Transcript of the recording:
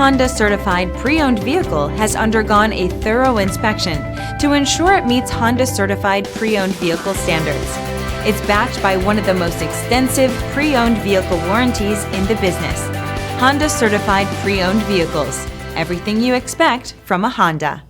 Honda Certified pre-owned vehicle has undergone a thorough inspection to ensure it meets Honda Certified pre-owned vehicle standards. It's backed by one of the most extensive pre-owned vehicle warranties in the business. Honda Certified pre-owned vehicles. Everything you expect from a Honda.